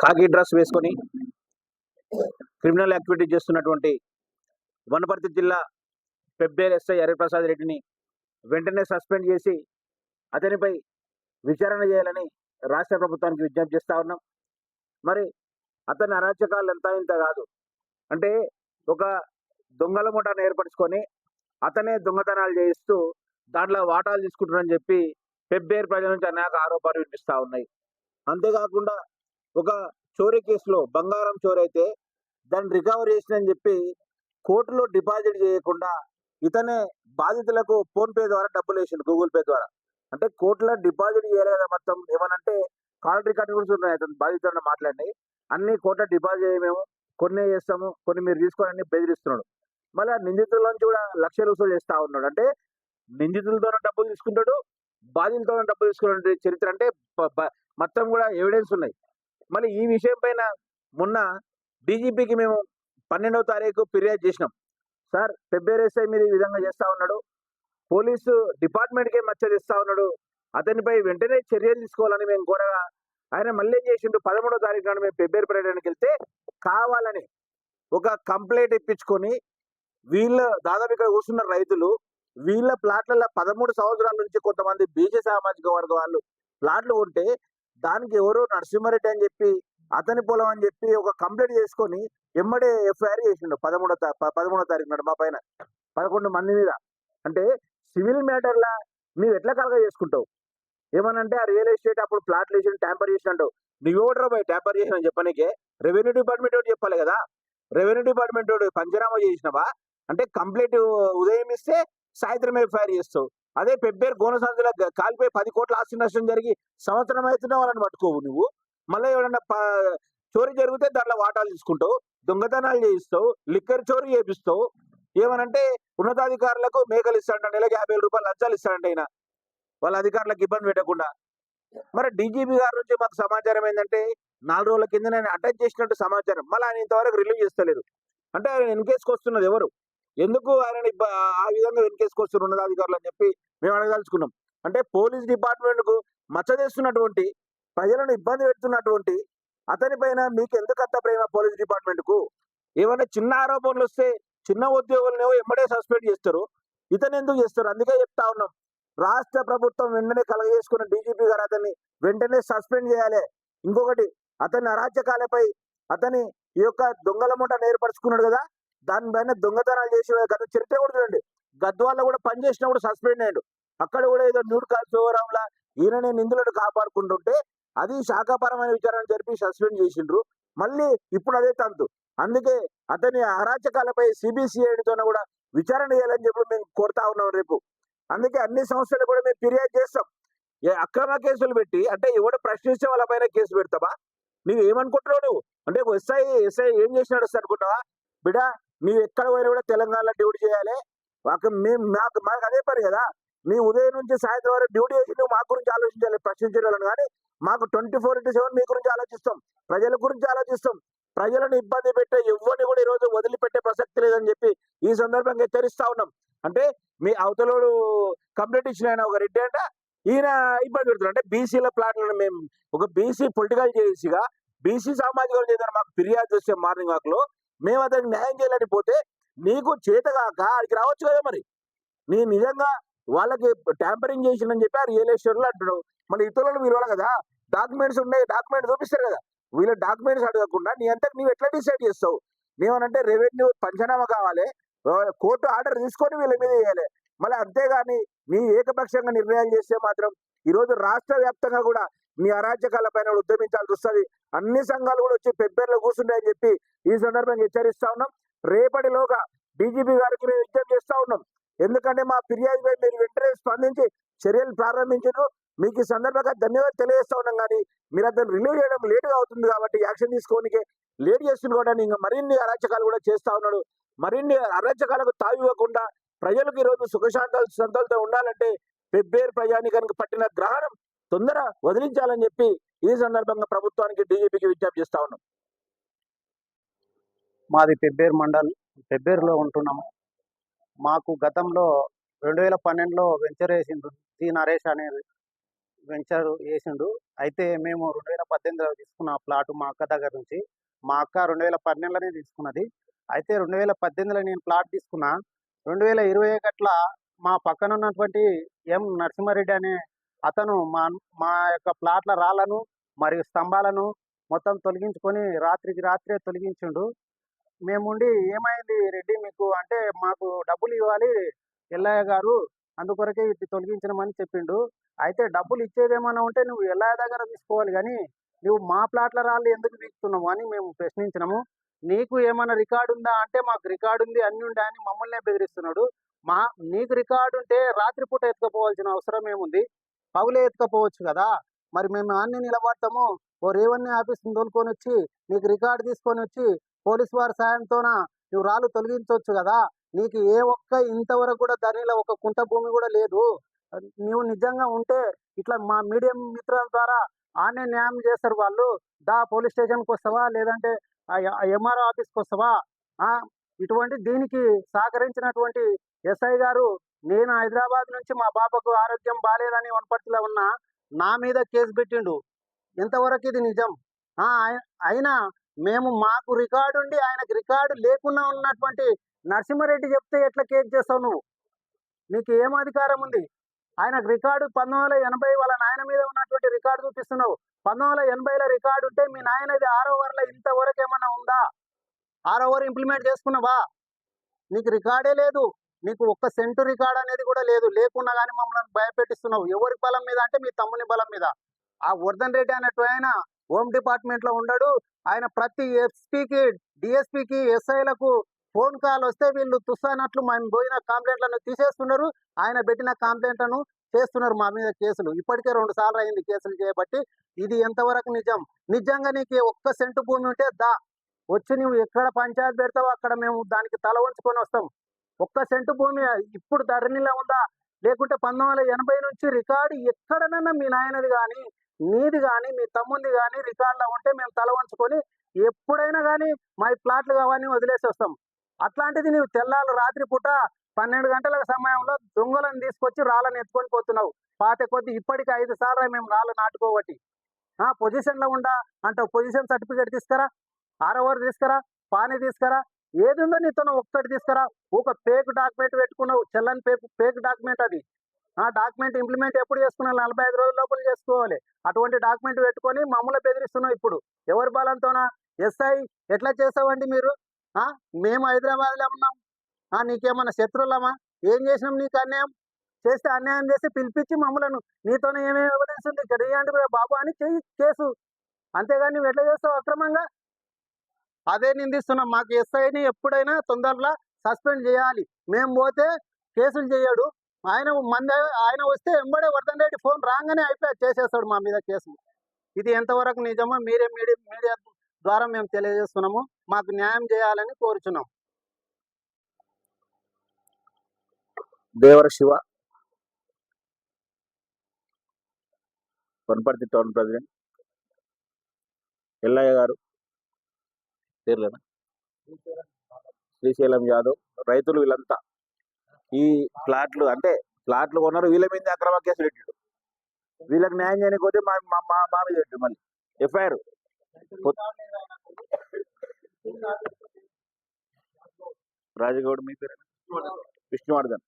ఖాకీ dress వేసుకొని criminal activity చేస్తున్నటువంటి వనపర్తి జిల్లా పెబ్బేరు ఎస్ఐ హరిప్రసాద్ రెడ్డిని వెంటనే సస్పెండ్ చేసి అతనిపై విచారణ చేయాలని రాష్ట్ర ప్రభుత్వానికి విజ్ఞప్తి చేస్తా ఉన్నాం. మరి అతని అరాచకాలు ఎంత ఇంత కాదు. అంటే ఒక దొంగల ముఠాను ఏర్పరచుకొని అతనే దొంగతనాలు చేయిస్తూ దాంట్లో వాటాలు తీసుకుంటున్నారని చెప్పి పెబ్బేరు ప్రజల నుంచి అనేక ఆరోపణలు వినిపిస్తా ఉన్నాయి. అంతేకాకుండా ఒక చోరీ కేసులో బంగారం చోరీ అయితే దాన్ని రికవర్ చేసిందని చెప్పి కోర్టులో డిపాజిట్ చేయకుండా ఇతనే బాధితులకు ఫోన్ పే ద్వారా డబ్బులు వేసిండు, గూగుల్ పే ద్వారా. అంటే కోర్టులో డిపాజిట్ చేయలేదు మొత్తం. ఏమనంటే కాల్ రికార్డు కూడా ఉన్నాయి అతను బాధితులను మాట్లాడి, అన్ని కోర్టులో డిపాజిట్ చేయమేమో, కొన్ని చేస్తాము, కొన్ని మీరు తీసుకోవాలని బెదిరిస్తున్నాడు. మళ్ళీ నిందితుల నుంచి కూడా లక్షలు వసూలు చేస్తా ఉన్నాడు. అంటే నిందితులతోనే డబ్బులు తీసుకుంటాడు, బాధితులతోనే డబ్బులు తీసుకునే చరిత్ర. అంటే మొత్తం కూడా ఎవిడెన్స్ ఉన్నాయి. మళ్ళీ ఈ విషయం పైన మొన్న డీజీపీకి మేము 12వ తారీఖు ఫిర్యాదు చేసినాం. సార్, పెబ్బేరు ఎస్ఐ మీద ఈ విధంగా చేస్తా ఉన్నాడు, పోలీసు డిపార్ట్మెంట్కే మచ్చ తెస్తా ఉన్నాడు, అతనిపై వెంటనే చర్యలు తీసుకోవాలని మేము కోరగా ఆయన మళ్ళీ ఏం చేసిండు, 13వ తారీఖు నాడు మేము పెబ్బేరు పర్యటనకి వెళ్తే కావాలని ఒక కంప్లైంట్ ఇప్పించుకొని వీళ్ళు దాదాపు ఇక్కడ కూర్చున్న రైతులు వీళ్ళ ప్లాట్లలో 13 సంవత్సరాల నుంచి కొంతమంది బీసీ సామాజిక వర్గ వాళ్ళు ప్లాట్లు ఉంటే దానికి ఎవరో నరసింహారెడ్డి అని చెప్పి అతని పొలం అని చెప్పి ఒక కంప్లైంట్ చేసుకొని ఎమ్మడే ఎఫ్ఐఆర్ చేసిండు 13వ తారీఖు నాడు మా పైన 11 మంది మీద. అంటే సివిల్ మ్యాటర్లా నువ్వు ఎట్లా కలగా చేసుకుంటావు? ఏమనంటే ఆ రియల్ ఎస్టేట్ అప్పుడు ప్లాట్లు వేసి ట్యాంపర్ చేసినట్టు నువ్వు ఓడరా పోయి ట్యాంపర్ చేసిన చెప్పనికే రెవెన్యూ డిపార్ట్మెంట్ ఒకటి చెప్పాలి కదా. రెవెన్యూ డిపార్ట్మెంట్ పంచనామా చేసినవా? అంటే కంప్లైంట్ ఉదయం ఇస్తే సాయంత్రం ఎఫ్ఐఆర్ చేస్తావు. అదే పెబ్బేరు గోనసంచుల కాలిపోయి 10 కోట్ల ఆస్తి నష్టం జరిగి సంవత్సరం అవుతున్నా వాళ్ళని పట్టుకోవు నువ్వు. మళ్ళీ ఎవరన్నా చోరీ జరిగితే దాంట్లో వాటాలు తీసుకుంటావు, దొంగతనాలు చేయిస్తావు, లిక్కర్ చోరీ చేపిస్తావు. ఏమనంటే ఉన్నతాధికారులకు మేకలు ఇస్తాడంట, నెలకు 50,000 రూపాయలు లంచాలు ఇస్తాడంట ఆయన, వాళ్ళ అధికారులకు ఇబ్బంది పెట్టకుండా. మరి డీజీపీ గారి నుంచి మాకు సమాచారం ఏంటంటే 4 రోజుల కింద నేను అటాచ్ చేసినట్టు సమాచారం. మళ్ళీ ఆయన ఇంతవరకు రిలీవ్ చేస్తలేదు. అంటే ఆయన వెనకేసుకొస్తున్నది ఎవరు? ఎందుకు ఆయన ఆ విధంగా వెనకేసుకొస్తున్నారు ఉన్నతాధికారులు అని చెప్పి మేము అడగదలుచుకున్నాం. అంటే పోలీస్ డిపార్ట్మెంట్కు మచ్చ చేస్తున్నటువంటి, ప్రజలను ఇబ్బంది పెడుతున్నటువంటి అతని పైన మీకు ఎందుకంత ప్రేమ? పోలీస్ డిపార్ట్మెంట్కు ఏమైనా చిన్న ఆరోపణలు వస్తే చిన్న ఉద్యోగులనేవో ఎమ్మడే సస్పెండ్ చేస్తారు, ఇతను ఎందుకు చేస్తారు? అందుకే చెప్తా ఉన్నాం, రాష్ట్ర ప్రభుత్వం వెంటనే కలగజేసుకున్న డీజీపీ గారు అతన్ని వెంటనే సస్పెండ్ చేయాలి. ఇంకొకటి, అతని అరాచకాలపై అతని ఈ యొక్క దొంగల మూట ఏర్పరచుకున్నాడు కదా, దానిపైన దొంగతనాలు చేసి గత చరిత్ర కూడా చూడండి. గద్వాల్లో కూడా పనిచేసినప్పుడు సస్పెండ్ అయ్యాడు. అక్కడ కూడా ఏదో న్యూడ్ కాల్ వ్యవహారంలా ఈయననే నిందులను కాపాడుకుంటుంటే అది శాఖాపరమైన విచారణ జరిపి సస్పెండ్ చేసిండ్రు. మళ్ళీ ఇప్పుడు అదే తంతు. అందుకే అతని అరాచకాలపై సిబిసిఐడితోనే కూడా విచారణ చేయాలని చెప్పి మేము కోరుతా ఉన్నాం రేపు. అందుకే అన్ని సంస్థలు కూడా మేము ఫిర్యాదు చేస్తాం. అక్రమ కేసులు పెట్టి, అంటే ఎవడు ప్రశ్నించే వాళ్ళ పైన కేసు పెడతావా? నువ్వు ఏమనుకుంటున్నావు? నువ్వు అంటే ఎస్ఐ ఏం చేసినాడు అనుకుంటావా? బిడా, నీవు ఎక్కడ పోయినా కూడా తెలంగాణలో డ్యూటీ చేయాలి. మాకు అదే పని కదా. నీ ఉదయం నుంచి సాయంత్రం వరకు డ్యూటీ చేసి నువ్వు మా గురించి ఆలోచించాలి, ప్రశ్నించే వాళ్ళని. కానీ మాకు 24/7 మీ గురించి ఆలోచిస్తాం, ప్రజల గురించి ఆలోచిస్తాం. ప్రజలను ఇబ్బంది పెట్టే ఎవరిని కూడా ఈరోజు వదిలిపెట్టే ప్రసక్తి లేదని చెప్పి ఈ సందర్భంగా హెచ్చరిస్తా ఉన్నాం. అంటే మీ అవతలోడు కంప్లైంట్ ఇచ్చిన ఆయన ఒక రెడ్డి అంట, ఈయన ఇబ్బంది పెడుతున్నాడు. అంటే బీసీల ప్లాట్లను మేము ఒక బీసీ పొలిటికల్ చేసిగా బీసీ సామాజిక వర్గం మాకు ఫిర్యాదు చేస్తే మార్నింగ్ వాక్ లో మేము అతనికి న్యాయం చేయాలని పోతే నీకు చేతగాక ఆడికి రావచ్చు కదా. మరి నీ నిజంగా వాళ్ళకి ట్యాంపరింగ్ చేసిందని చెప్పి ఆ రియల్ ఎస్టేట్లో అంటాడు. మళ్ళీ ఇతరులను విలువలు కదా, డాక్యుమెంట్స్ ఉన్నాయి, డాక్యుమెంట్ చూపిస్తారు కదా. వీళ్ళ డాక్యుమెంట్స్ అడగకుండా నీ అంతకు నువ్వు ఎట్లా డిసైడ్ చేస్తావు? నేమనంటే రెవెన్యూ పంచనామా కావాలి, కోర్టు ఆర్డర్ తీసుకొని వీళ్ళ మీద వేయాలి. మళ్ళీ అంతేగాని నీ ఏకపక్షంగా నిర్ణయాలు చేస్తే మాత్రం ఈరోజు రాష్ట్ర వ్యాప్తంగా కూడా నీ అరాచకాల పైన ఉద్యమించాల్సి వస్తుంది. అన్ని సంఘాలు కూడా వచ్చి పెబ్బేరులో కూర్చుంటాయని చెప్పి ఈ సందర్భంగా హెచ్చరిస్తా ఉన్నాం. రేపటిలోగా డీజీపీ గారికి మేము విజ్ఞప్తి చేస్తా ఉన్నాం. ఎందుకంటే మా ఫిర్యాదుపై మీరు వెంటనే స్పందించి చర్యలు ప్రారంభించారు. మీకు ఈ సందర్భంగా ధన్యవాదాలు తెలియజేస్తా ఉన్నాం. కానీ మీరు అతను రిలీవ్ చేయడం లేటుగా అవుతుంది కాబట్టి యాక్షన్ తీసుకోనికి లేట్ చేస్తున్న ఇంకా మరిన్ని అరాచకాలు కూడా చేస్తా ఉన్నాడు. మరిన్ని అరాచకాలకు తావివ్వకుండా ప్రజలకు ఈరోజు సంతోషంతో ఉండాలంటే పెబ్బేరు ప్రజానికానికి పట్టిన గ్రహణం తొందర వదిలించాలని చెప్పి ఈ సందర్భంగా ప్రభుత్వానికి డీజీపీకి విజ్ఞప్తి చేస్తా ఉన్నాం. మాది పెబ్బేరు మండల్, పెబ్బేరులో ఉంటున్నాము. మాకు గతంలో 2012లో వెంచర్ వేసిండ్రు సి నరేష్ అనేది. వెంచర్ వేసిండు. అయితే మేము 2018లో తీసుకున్న ప్లాట్ మా అక్క దగ్గర నుంచి. మా అక్క 2012లోనే తీసుకున్నది. అయితే 2018లో నేను ప్లాట్ తీసుకున్నా. 2021 అట్లా మా పక్కన ఉన్నటువంటి ఎం నరసింహారెడ్డి అనే అతను మా యొక్క ప్లాట్ల రాళ్లను మరియు స్తంభాలను మొత్తం తొలగించుకొని రాత్రికి రాత్రే తొలగించిండు. మేముండి ఏమైంది రెడ్డి మీకు అంటే మాకు డబ్బులు ఇవ్వాలి ఎల్లయ్య గారు, అందుకొరకే వీటిని తొలగించమని చెప్పిండు. అయితే డబ్బులు ఇచ్చేదేమన్నా ఉంటే నువ్వు ఎల్లయ్య దగ్గర తీసుకోవాలి కానీ నువ్వు మా ప్లాట్ల రాళ్ళు ఎందుకు వీక్తున్నావు అని మేము ప్రశ్నించినాము. నీకు ఏమైనా రికార్డు ఉందా అంటే మాకు రికార్డు ఉంది, అన్ని ఉందా అని మమ్మల్నే బెదిరిస్తున్నాడు. నీకు రికార్డు ఉంటే రాత్రిపూట ఎత్తుకపోవాల్సిన అవసరం ఏముంది, పగులే ఎత్తుకపోవచ్చు కదా. మరి మేము అన్ని నిలబడతాము, ఓ రేవన్యూ ఆఫీస్ని తోలుకొని వచ్చి నీకు రికార్డు తీసుకొని వచ్చి పోలీసు వారి సాయంతోన నువ్వు రాళ్ళు తొలగించవచ్చు కదా. నీకు ఏ ఒక్క ఇంతవరకు కూడా దానిలో ఒక కుంట భూమి కూడా లేదు. నువ్వు నిజంగా ఉంటే ఇట్లా మా మీడియం మిత్రుల ద్వారా ఆనే న్యాయం చేస్తారు వాళ్ళు. పోలీస్ స్టేషన్కి వస్తావా లేదంటే ఎంఆర్ఓ ఆఫీస్కి వస్తావా. ఇటువంటి దీనికి సహకరించినటువంటి ఎస్ఐ గారు, నేను హైదరాబాద్ నుంచి మా బాబాకు ఆరోగ్యం బాగాలేదని వనపర్తిలో ఉన్నా, నా మీద కేసు పెట్టిండు. ఎంతవరకు ఇది నిజం? అయినా మేము మాకు రికార్డు ఉండి ఆయనకు రికార్డు లేకుండా ఉన్నటువంటి నరసింహారెడ్డి చెప్తే ఎట్లా కేసు చేస్తావు నువ్వు? నీకు ఏం అధికారం ఉంది? ఆయనకు రికార్డు 1980 వాళ్ళ నాయన మీద ఉన్నటువంటి రికార్డు చూపిస్తున్నావు. 1980లో రికార్డు ఉంటే మీ నాయనది 6వ ఓవర్లో ఇంతవరకు ఏమన్నా ఉందా? 6వ ఓవర్ ఇంప్లిమెంట్ చేసుకున్నావా? నీకు రికార్డే లేదు. నీకు ఒక్క సెంటు రికార్డ్ అనేది కూడా లేదు. లేకున్నా కానీ మమ్మల్ని భయపెట్టిస్తున్నావు. ఎవరి బలం మీద అంటే మీ తమ్ముని బలం మీద. ఆ వర్ధన్ రెడ్డి అన్నట్టు ఆయన హోమ్ డిపార్ట్మెంట్లో ఉండడు. ఆయన ప్రతి ఎస్పీకి, డిఎస్పీకి, ఎస్ఐలకు ఫోన్ కాల్ వస్తే వీళ్ళు తుస్సానట్లు మేము పోయిన కంప్లైంట్లను తీసేస్తున్నారు. ఆయన పెట్టిన కంప్లైంట్లను చేస్తున్నారు మా మీద కేసులు. ఇప్పటికే 2 సార్లు అయింది కేసులు చేయబట్టి. ఇది ఎంతవరకు నిజం? నిజంగా నీకు ఒక్క సెంటు భూమి ఉంటే వచ్చి నువ్వు ఎక్కడ పంచాయతీ పెడతావో అక్కడ మేము దానికి తల వంచుకొని వస్తాం. ఒక్క సెంటు భూమి ఇప్పుడు ధరణిలో ఉందా? లేకుంటే 1980 నుంచి రికార్డు ఎక్కడనన్నా మీ నాయనది కానీ, నీది కానీ, మీ తమ్ముంది కానీ రికార్డులో ఉంటే మేము తల వంచుకొని ఎప్పుడైనా కానీ మా ప్లాట్లు కావని వదిలేసి వస్తాం. అట్లాంటిది నువ్వు రాత్రి పూట 12 గంటల సమయంలో దొంగలను తీసుకొచ్చి రాళ్ళని ఎత్తుకొని పోతున్నావు. పాత కొద్ది ఇప్పటికి 5 సార్లు మేము రాళ్ళు నాటుకోబట్టి. పొజిషన్లో ఉండా అంటే పొజిషన్ సర్టిఫికేట్ తీసుకురా, 6వ ఓవర్ తీసుకురా, పానీ తీసుకురా, ఏది ఉందో నీతో ఒక్కటి తీసుకురా. ఒక ఫేక్ డాక్యుమెంట్ పెట్టుకున్నావు, చెల్లని ఫేక్ డాక్యుమెంట్ అది. డాక్యుమెంట్ ఇంప్లిమెంట్ ఎప్పుడు చేసుకున్నావు? 45 రోజుల లోపల చేసుకోవాలి. అటువంటి డాక్యుమెంట్ పెట్టుకొని మమ్మల్ని బెదిరిస్తున్నావు. ఇప్పుడు ఎవరి బలంతోనా? ఎస్ఐ ఎట్లా చేస్తావండి మీరు? మేము హైదరాబాద్లో ఉన్నాం, నీకేమన్నా శత్రువులమా? ఏం చేసినాం నీకు అన్యాయం? చేస్తే అన్యాయం చేసి పిలిపించి మమ్మల్ని నీతోనే ఏమేమి ఎవిడెన్స్ ఉంది ఇక్కడ ఇవ్వండి బాబు అని చెయ్యి కేసు. అంతేగాని నువ్వు ఎట్లా చేస్తావు అక్రమంగా? అదే నిందిస్తున్నాం. మాకు ఎస్ఐని ఎప్పుడైనా తొందరలో సస్పెండ్ చేయాలి. మేము పోతే కేసులు చేయడు. ఆయన వస్తే ఎంబడే వర్ధన్ రెడ్డి ఫోన్ రాగానే అయిపోయి చేసేస్తాడు మా మీద కేసు. ఇది ఎంతవరకు నిజమో మీరే మీడియా ద్వారా మేము తెలియజేస్తున్నాము. మాకు న్యాయం చేయాలని కోరుచున్నాం. దేవర శివ, వనపర్తి టౌన్ ప్రెసిడెంట్. ఎల్లయ్య గారు పేర్లేనా? శ్రీశైలం యాదవ్, రైతులు వీళ్ళంతా ఈ ప్లాట్లు కొన్నారు. వీళ్ళ మీద అక్రమ కేసులు పెట్టాడు. వీళ్ళకి న్యాయం చేయకపోతే మా మీద పెట్టాడు. మళ్ళీ ఎఫ్ఐఆర్. రాజగౌడ్ మీ పేరు? విష్ణువర్ధన్.